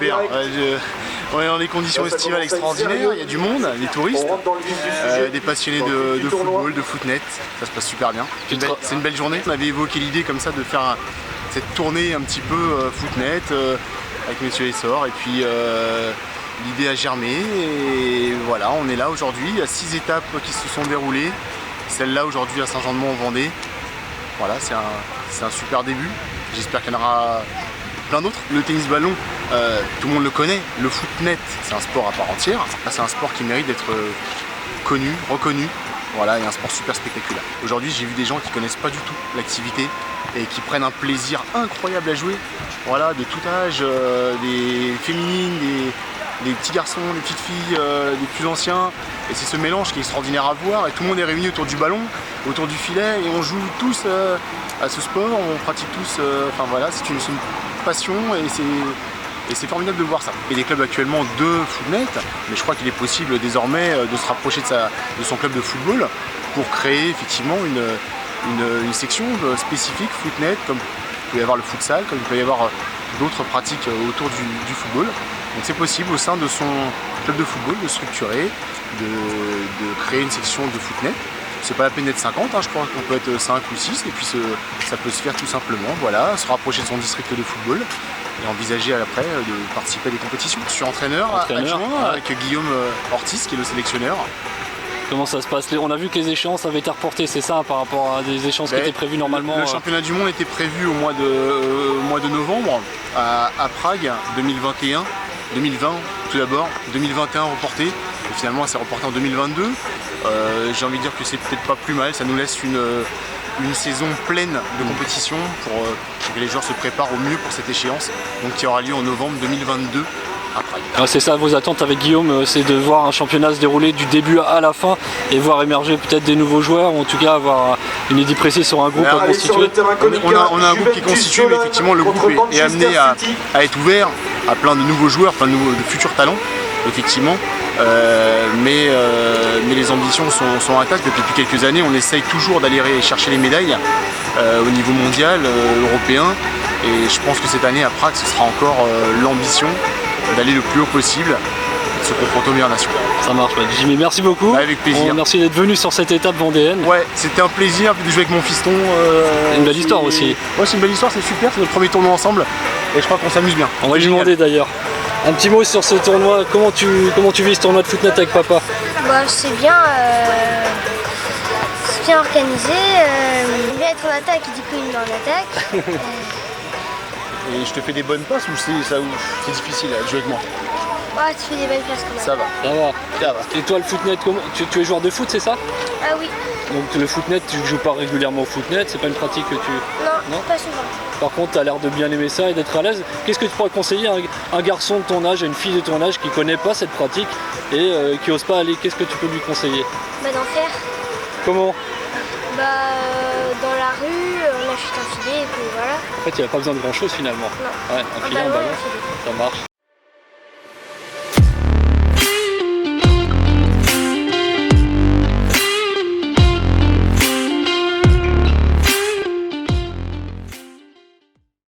super. On est dans des conditions estivales extraordinaires, il y a du monde, des touristes, des passionnés de football, de footnet, ça se passe super bien. C'est une belle journée. On avait évoqué l'idée comme ça de faire cette tournée un petit peu footnet avec Monsieur Essor, et puis l'idée a germé et voilà, on est là aujourd'hui. Il y a 6 étapes qui se sont déroulées, celle-là aujourd'hui à Saint-Jean-de-Mont en Vendée. Voilà, c'est un super début, j'espère qu'il y en aura plein d'autres. Le tennis ballon, tout le monde le connaît, le footnet c'est un sport à part entière, c'est un sport qui mérite d'être connu, reconnu, voilà, et un sport super spectaculaire. Aujourd'hui j'ai vu des gens qui connaissent pas du tout l'activité et qui prennent un plaisir incroyable à jouer, voilà, de tout âge, des féminines, des petits garçons, des petites filles, des plus anciens, et c'est ce mélange qui est extraordinaire à voir, et tout le monde est réuni autour du ballon, autour du filet, et on joue tous à ce sport, on pratique tous, enfin voilà, c'est une passion, et c'est formidable de voir ça. Il y a des clubs actuellement de footnet, mais je crois qu'il est possible désormais de se rapprocher de son club de football pour créer effectivement une section spécifique footnet, comme il peut y avoir le futsal, comme il peut y avoir d'autres pratiques autour du football. Donc c'est possible au sein de son club de football de structurer, de créer une section de footnet. C'est pas la peine d'être 50, je crois qu'on peut être 5 ou 6, et puis ça peut se faire tout simplement, voilà, se rapprocher de son district de football et envisager après de participer à des compétitions. Je suis entraîneur adjoint avec Guillaume Ortiz qui est le sélectionneur. Comment ça se passe? On a vu que les échéances avaient été reportées, c'est ça, par rapport à des échéances qui étaient prévues normalement? Le championnat du monde était prévu au mois de novembre à Prague 2021, 2020 tout d'abord, 2021 reporté, et finalement c'est reporté en 2022. J'ai envie de dire que c'est peut-être pas plus mal, ça nous laisse une saison pleine de compétition pour que les joueurs se préparent au mieux pour cette échéance, donc qui aura lieu en novembre 2022. C'est ça vos attentes avec Guillaume, c'est de voir un championnat se dérouler du début à la fin et voir émerger peut-être des nouveaux joueurs, ou en tout cas avoir une idée précise sur un groupe à constituer. On a un groupe qui est constitué, mais effectivement le groupe est amené à être ouvert à plein de nouveaux joueurs, plein de futurs talents, effectivement. Mais les ambitions sont intactes. Depuis quelques années, on essaye toujours d'aller chercher les médailles au niveau mondial, européen, et je pense que cette année à Prague, ce sera encore l'ambition d'aller le plus haut possible, de se confronter aux meilleures nations. Ça marche, Jimmy, merci beaucoup. Avec plaisir. Merci d'être venu sur cette étape vendéenne. Ouais, c'était un plaisir de jouer avec mon fiston. Une belle histoire aussi. Ouais, c'est une belle histoire, c'est super, c'est notre premier tournoi ensemble, et je crois qu'on s'amuse bien. On va lui demander d'ailleurs. Un petit mot sur ce tournoi, comment tu vis ce tournoi de footnet avec papa? C'est bien, organisé, il veut être en attaque, il dit qu'il est en attaque. Et je te fais des bonnes passes ou c'est difficile à jouer avec moi? Ouais, tu fais des bonnes passes quand même. Ça va. Et toi le footnet, tu es joueur de foot, c'est ça? Ah oui. Donc le footnet, tu ne joues pas régulièrement au footnet, c'est pas une pratique que tu... Non, pas souvent. Par contre, tu as l'air de bien aimer ça et d'être à l'aise. Qu'est-ce que tu pourrais conseiller à un garçon de ton âge, à une fille de ton âge qui ne connaît pas cette pratique et qui n'ose pas aller? Qu'est-ce que tu peux lui conseiller? D'en faire. Comment? Dans la rue, on achète un filet et puis voilà. En fait, il n'y a pas besoin de grand-chose finalement. Non. Ouais, un filet, un ballon, ça marche.